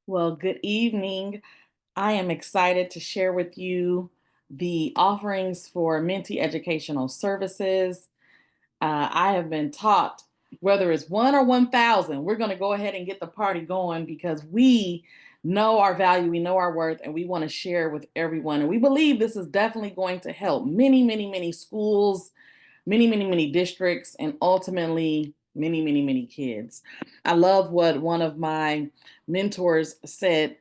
Well, good evening. I am excited to share with you the offerings for Minty Educational Services. I have been taught whether it's one or 1,000, we're going to go ahead and get the party going because we know our value, we know our worth, and we want to share with everyone. And we believe this is definitely going to help many, many, many schools, many, many, many districts, and ultimately many, many, many kids. I love what one of my mentors said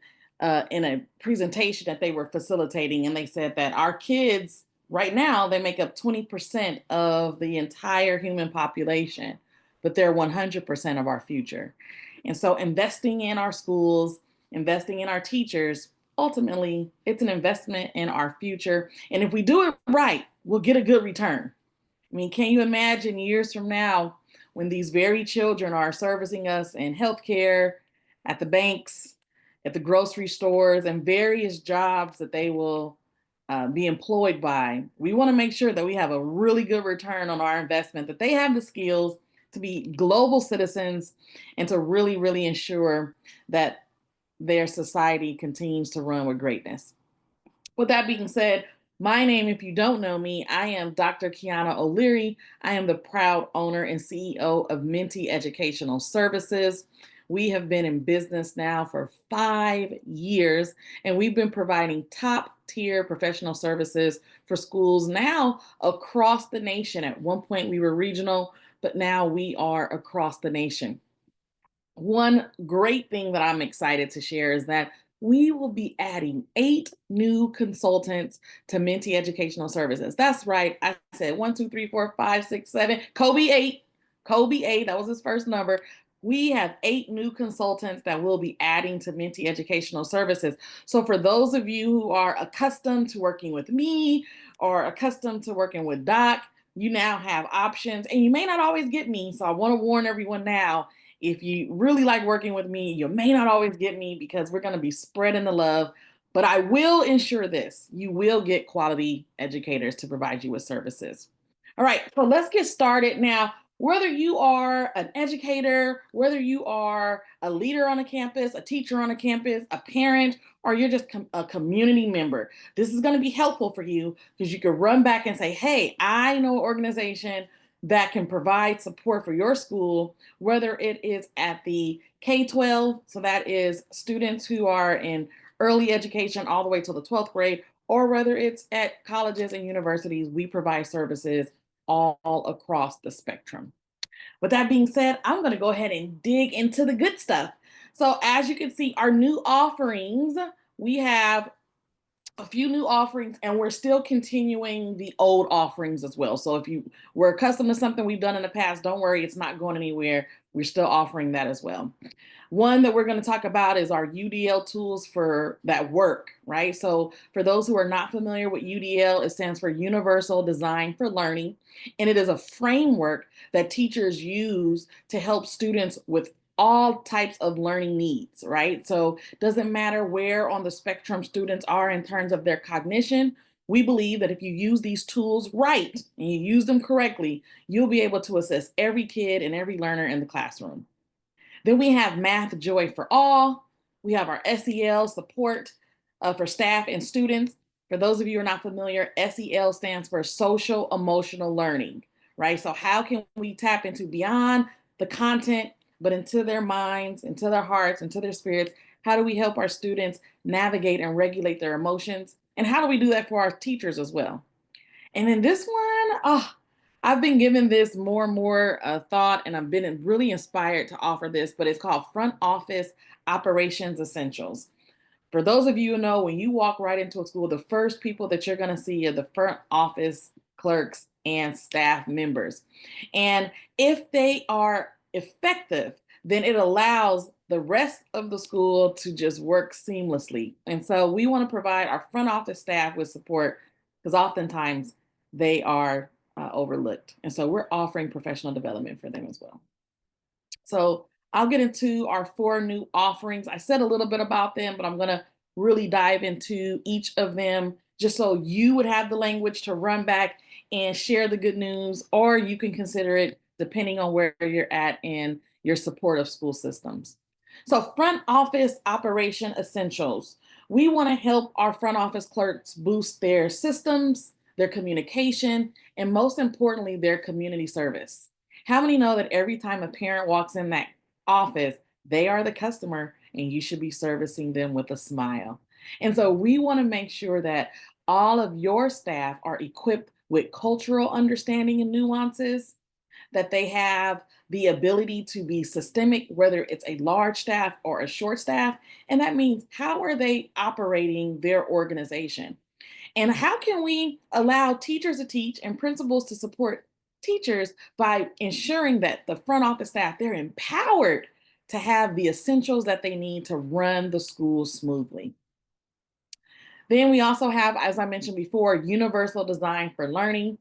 in a presentation that they were facilitating, and they said that our kids right now they make up 20% of the entire human population, but they're 100% of our future. And so investing in our schools, investing in our teachers, ultimately it's an investment in our future. And if we do it right, we'll get a good return. I mean, can you imagine years from now when these very children are servicing us in healthcare, at the banks, at the grocery stores, and various jobs that they will be employed by? We want to make sure that we have a really good return on our investment, that they have the skills to be global citizens and to really, really ensure that their society continues to run with greatness. With that being said, my name, if you don't know me, I am Dr. Kiana O'Leary. I am the proud owner and CEO of Minty Educational Services. We have been in business now for 5 years, and we've been providing top tier professional services for schools now across the nation. At one point, we were regional, but now we are across the nation. One great thing that I'm excited to share is that we will be adding 8 new consultants to Minty Educational Services. That's right. I said 1, 2, 3, 4, 5, 6, 7. Kobe 8. Kobe 8. That was his first number. We have 8 new consultants that we'll be adding to Minty Educational Services. So, for those of you who are accustomed to working with me or accustomed to working with Doc, you now have options and you may not always get me. So, I want to warn everyone now, if you really like working with me, you may not always get me because we're going to be spreading the love. But I will ensure this: you will get quality educators to provide you with services. All right, so let's get started now. Whether you are an educator, whether you are a leader on a campus, a teacher on a campus, a parent, or you're just a community member, this is going to be helpful for you because you can run back and say, hey, I know an organization that can provide support for your school, whether it is at the K-12, so that is students who are in early education all the way to the 12th grade, or whether it's at colleges and universities. We provide services all across the spectrum. With that being said, I'm going to go ahead and dig into the good stuff. So, as you can see, our new offerings, we have a few new offerings, and we're still continuing the old offerings as well. So if you were accustomed to something we've done in the past, don't worry, it's not going anywhere. We're still offering that as well. One that we're going to talk about is our UDL tools for that work, right? So for those who are not familiar with UDL, it stands for Universal Design for Learning, and it is a framework that teachers use to help students with all types of learning needs, right? So it doesn't matter where on the spectrum students are in terms of their cognition. We believe that if you use these tools right and you use them correctly, you'll be able to assess every kid and every learner in the classroom. Then we have Math Joy for All. We have our SEL support for staff and students. For those of you who are not familiar, SEL stands for social emotional learning, right? So, how can we tap into beyond the content, but into their minds, into their hearts, into their spirits? How do we help our students navigate and regulate their emotions? And how do we do that for our teachers as well? And then this one, oh, I've been giving this more and more thought, and I've been really inspired to offer this, but it's called Front Office Operations Essentials. For those of you who know, when you walk right into a school, the first people that you're going to see are the front office clerks and staff members. And if they are effective, then it allows the rest of the school to just work seamlessly. And so we want to provide our front office staff with support because oftentimes they are overlooked. And so we're offering professional development for them as well. So I'll get into our 4 new offerings. I said a little bit about them, but I'm going to really dive into each of them just so you would have the language to run back and share the good news, or you can consider it depending on where you're at in your support of school systems. So, front office operation essentials. We want to help our front office clerks boost their systems, their communication, and most importantly, their community service. How many know that every time a parent walks in that office, they are the customer and you should be servicing them with a smile? And so, we want to make sure that all of your staff are equipped with cultural understanding and nuances, that they have the ability to be systemic, whether it's a large staff or a short staff. And that means how are they operating their organization? And how can we allow teachers to teach and principals to support teachers by ensuring that the front office staff, they're empowered to have the essentials that they need to run the school smoothly. Then we also have, as I mentioned before, universal design for learning.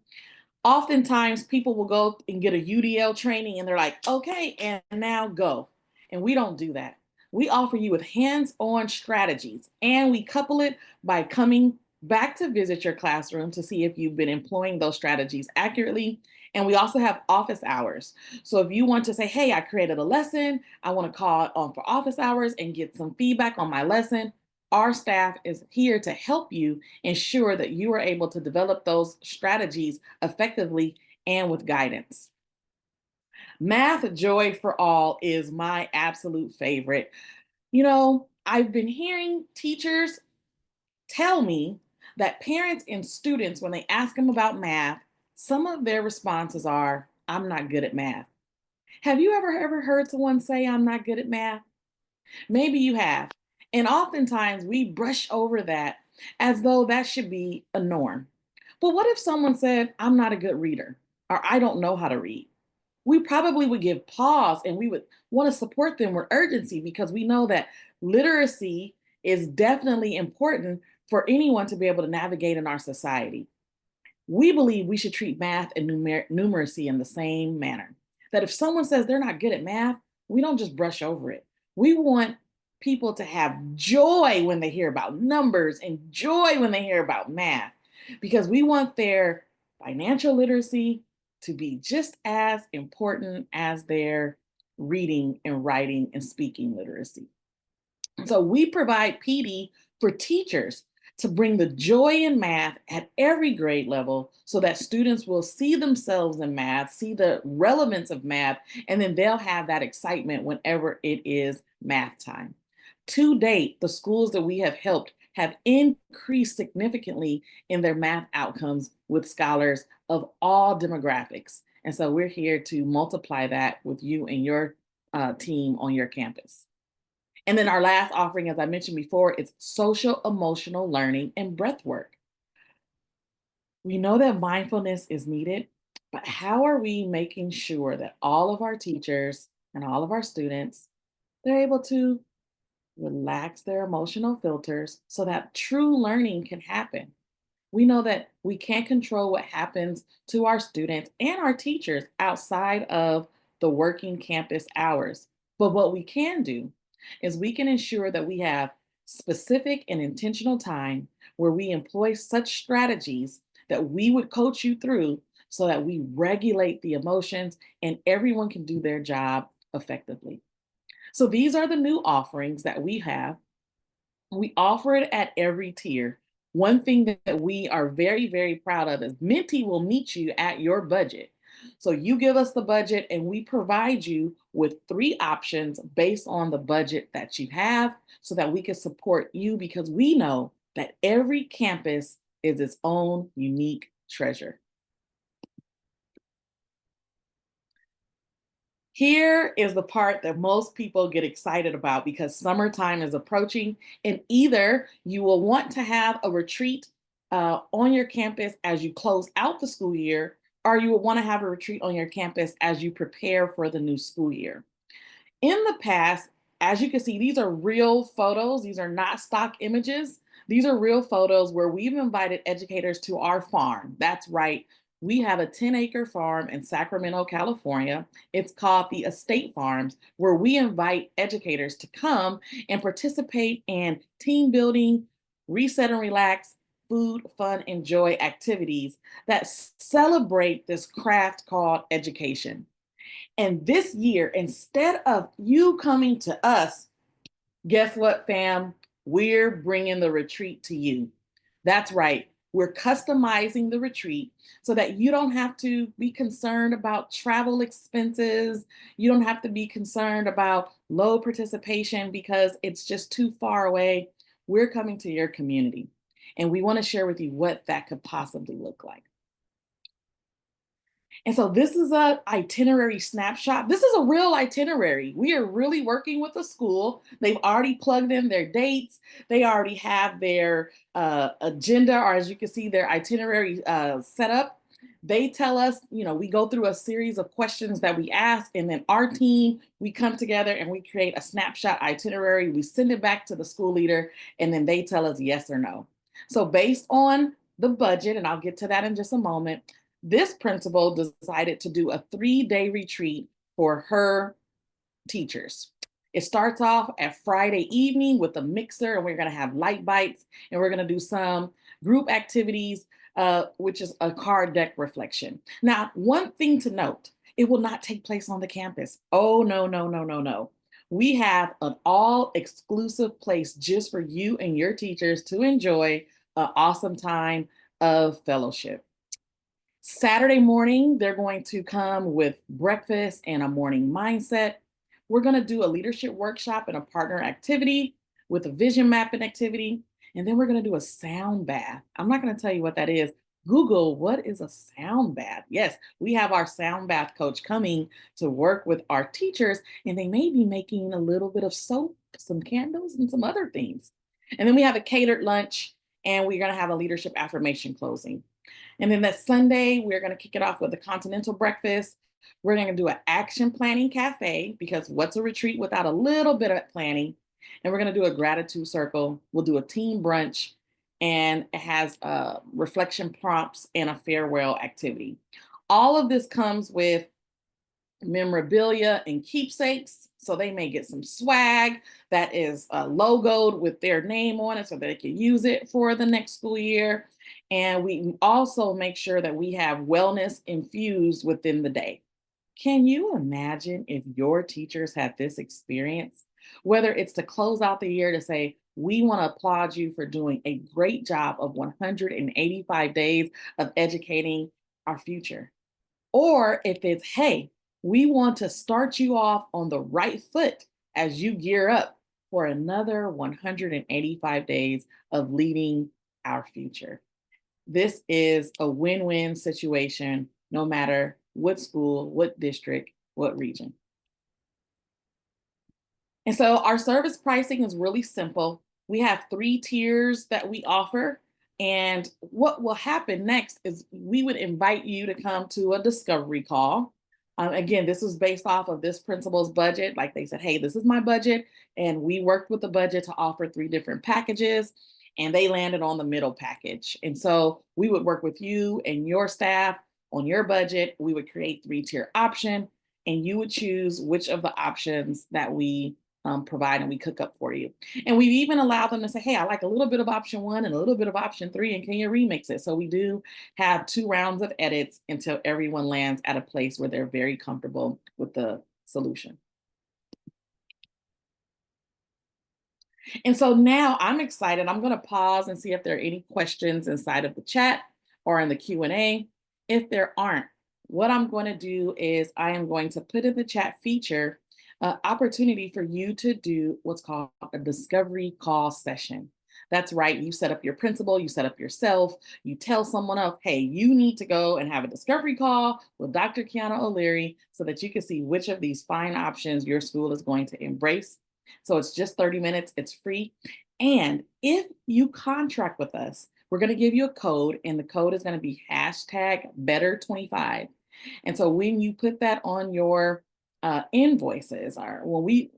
Oftentimes people will go and get a UDL training and they're like, okay, and now go. And we don't do that. We offer you with hands-on strategies and we couple it by coming back to visit your classroom to see if you've been employing those strategies accurately. And we also have office hours. So if you want to say, hey, I created a lesson, I want to call on for office hours and get some feedback on my lesson, our staff is here to help you ensure that you are able to develop those strategies effectively and with guidance. Math Joy for All is my absolute favorite. I've been hearing teachers tell me that parents and students, when they ask them about math, some of their responses are, I'm not good at math. Have you ever heard someone say, I'm not good at math? Maybe you have. And oftentimes we brush over that as though that should be a norm. But what if someone said, I'm not a good reader or I don't know how to read? We probably would give pause and we would want to support them with urgency because we know that literacy is definitely important for anyone to be able to navigate in our society. We believe we should treat math and numeracy in the same manner. That if someone says they're not good at math, we don't just brush over it. We want people to have joy when they hear about numbers and joy when they hear about math because we want their financial literacy to be just as important as their reading and writing and speaking literacy. So we provide PD for teachers to bring the joy in math at every grade level so that students will see themselves in math, see the relevance of math, and then they'll have that excitement whenever it is math time. To date, the schools that we have helped have increased significantly in their math outcomes with scholars of all demographics. And so we're here to multiply that with you and your team on your campus. And then our last offering, as I mentioned before, is social emotional learning and breath work. We know that mindfulness is needed, but how are we making sure that all of our teachers and all of our students, they're able to relax their emotional filters so that true learning can happen? We know that we can't control what happens to our students and our teachers outside of the working campus hours. But what we can do is we can ensure that we have specific and intentional time where we employ such strategies that we would coach you through so that we regulate the emotions and everyone can do their job effectively. So these are the new offerings that we have. We offer it at every tier. One thing that we are very, very proud of is Minty will meet you at your budget. So you give us the budget and we provide you with three options based on the budget that you have so that we can support you because we know that every campus is its own unique treasure. Here is the part that most people get excited about because summertime is approaching, and either you will want to have a retreat on your campus as you close out the school year, or you will want to have a retreat on your campus as you prepare for the new school year. In the past, as you can see, these are real photos. These are not stock images. These are real photos where we've invited educators to our farm. That's right. We have a 10-acre farm in Sacramento, California. It's called the Estate Farms, where we invite educators to come and participate in team building, reset and relax, food, fun, and joy activities that celebrate this craft called education. And this year, instead of you coming to us, guess what, fam? We're bringing the retreat to you. That's right. We're customizing the retreat so that you don't have to be concerned about travel expenses. You don't have to be concerned about low participation because it's just too far away. We're coming to your community, and we want to share with you what that could possibly look like. And so this is a itinerary snapshot. This is a real itinerary. We are really working with the school. They've already plugged in their dates. They already have their agenda, or as you can see, their itinerary set up. They tell us, we go through a series of questions that we ask, and then our team, we come together and we create a snapshot itinerary. We send it back to the school leader, and then they tell us yes or no. So based on the budget, and I'll get to that in just a moment, this principal decided to do a 3-day retreat for her teachers. It starts off at Friday evening with a mixer, and we're going to have light bites, and we're going to do some group activities, which is a card deck reflection. Now, one thing to note, it will not take place on the campus. Oh, no, no, no, no, no. We have an all exclusive place just for you and your teachers to enjoy an awesome time of fellowship. Saturday morning, they're going to come with breakfast and a morning mindset. We're going to do a leadership workshop and a partner activity with a vision mapping activity. And then we're going to do a sound bath. I'm not going to tell you what that is. Google, what is a sound bath? Yes, we have our sound bath coach coming to work with our teachers, and they may be making a little bit of soap, some candles, and some other things. And then we have a catered lunch, and we're going to have a leadership affirmation closing. And then that Sunday, we're going to kick it off with a continental breakfast. We're going to do an action planning cafe because what's a retreat without a little bit of planning? And we're going to do a gratitude circle. We'll do a team brunch, and it has reflection prompts and a farewell activity. All of this comes with memorabilia and keepsakes. So they may get some swag that is logoed with their name on it so they can use it for the next school year. And we also make sure that we have wellness infused within the day. Can you imagine if your teachers had this experience? Whether it's to close out the year to say, we want to applaud you for doing a great job of 185 days of educating our future. Or if it's, hey, we want to start you off on the right foot as you gear up for another 185 days of leading our future. This is a win-win situation, no matter what school, what district, what region. And so our service pricing is really simple. We have 3 tiers that we offer. And what will happen next is we would invite you to come to a discovery call. Again, this was based off of this principal's budget. Like they said, hey, this is my budget. And we worked with the budget to offer 3 different packages, and they landed on the middle package. And so we would work with you and your staff on your budget. We would create 3-tier option, and you would choose which of the options that we provide and we cook up for you. And we've even allowed them to say, hey, I like a little bit of option 1 and a little bit of option 3, and can you remix it? So we do have 2 rounds of edits until everyone lands at a place where they're very comfortable with the solution. And so now I'm excited. I'm going to pause and see if there are any questions inside of the chat or in the Q&A. If there aren't, what I'm going to do is I am going to put in the chat feature opportunity for you to do what's called a discovery call session. That's right. You set up your principal, you set up yourself, you tell someone else, hey, you need to go and have a discovery call with Dr. Kiana O'Leary so that you can see which of these fine options your school is going to embrace. So it's just 30 minutes, it's free. And if you contract with us, we're going to give you a code, and the code is going to be #better25. And so when you put that on your invoices, or you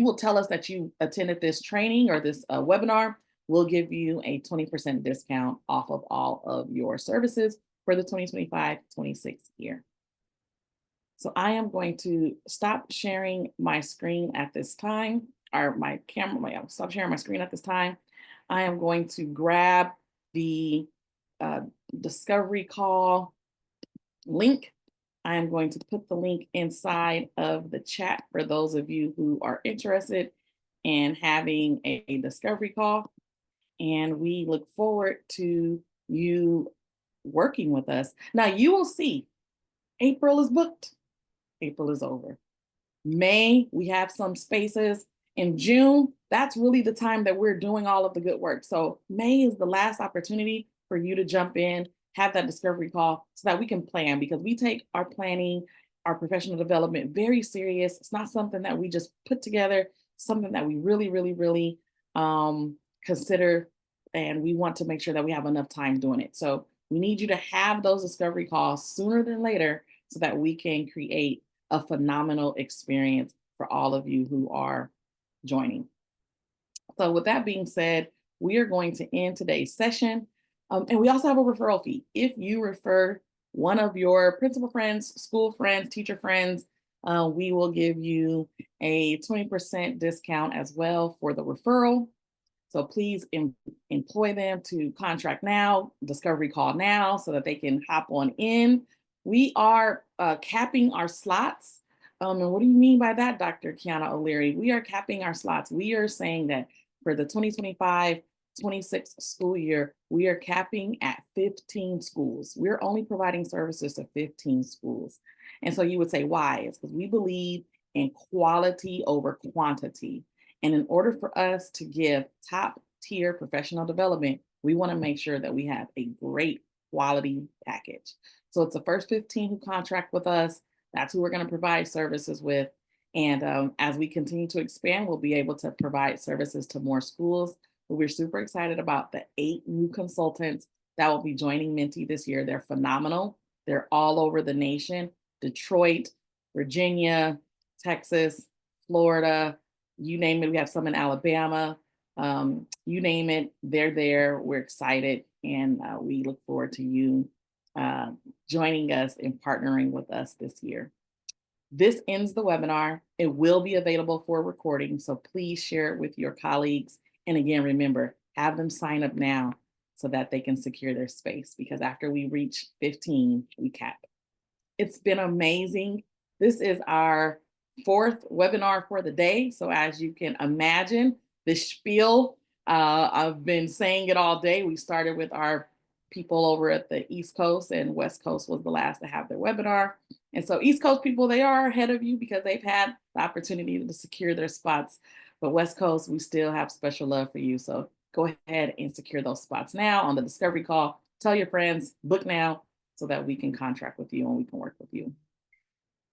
will tell us that you attended this training or this webinar, we'll give you a 20% discount off of all of your services for the 2025-26 year. So I am going to stop sharing my screen at this time, or my camera, I'll stop sharing my screen at this time. I am going to grab the discovery call link. I am going to put the link inside of the chat for those of you who are interested in having a discovery call. And we look forward to you working with us. Now, you will see April is booked, April is over. May, we have some spaces. In June, that's really the time that we're doing all of the good work. So May is the last opportunity for you to jump in, have that discovery call so that we can plan, because we take our planning, our professional development very serious. It's not something that we just put together, something that we really, really, really consider. And we want to make sure that we have enough time doing it. So we need you to have those discovery calls sooner than later so that we can create a phenomenal experience for all of you who are joining. So, with that being said, we are going to end today's session. And we also have a referral fee. If you refer one of your principal friends, school friends, teacher friends, we will give you a 20% discount as well for the referral. So please employ them to contract now, discovery call now, so that they can hop on in. We are capping our slots. And what do you mean by that, Dr. Kiana O'Leary? We are capping our slots. We are saying that for the 2025-26 school year, we are capping at 15 schools. We're only providing services to 15 schools. And so you would say, why? It's because we believe in quality over quantity. And in order for us to give top tier professional development, we want to make sure that we have a great quality package. So it's the first 15 who contract with us. That's who we're going to provide services with. And as we continue to expand, we'll be able to provide services to more schools. But we're super excited about the 8 new consultants that will be joining Minty this year. They're phenomenal. They're all over the nation: Detroit, Virginia, Texas, Florida, you name it. We have some in Alabama. You name it, they're there. We're excited, and we look forward to you joining us and partnering with us this year. This ends the webinar. It will be available for recording, so please share it with your colleagues. And again, remember, have them sign up now so that they can secure their space, because after we reach 15, we cap. It's been amazing. This is our 4th webinar for the day. So as you can imagine, the spiel, I've been saying it all day. We started with our people over at the East Coast, and West Coast was the last to have their webinar. And so East Coast people, they are ahead of you because they've had the opportunity to secure their spots. But West Coast, we still have special love for you. So go ahead and secure those spots now on the discovery call. Tell your friends, book now so that we can contract with you and we can work with you.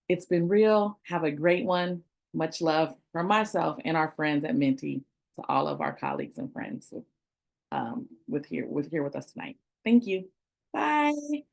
It's been real. Have a great one. Much love from myself and our friends at Minty to all of our colleagues and friends with here with us tonight. Thank you. Bye.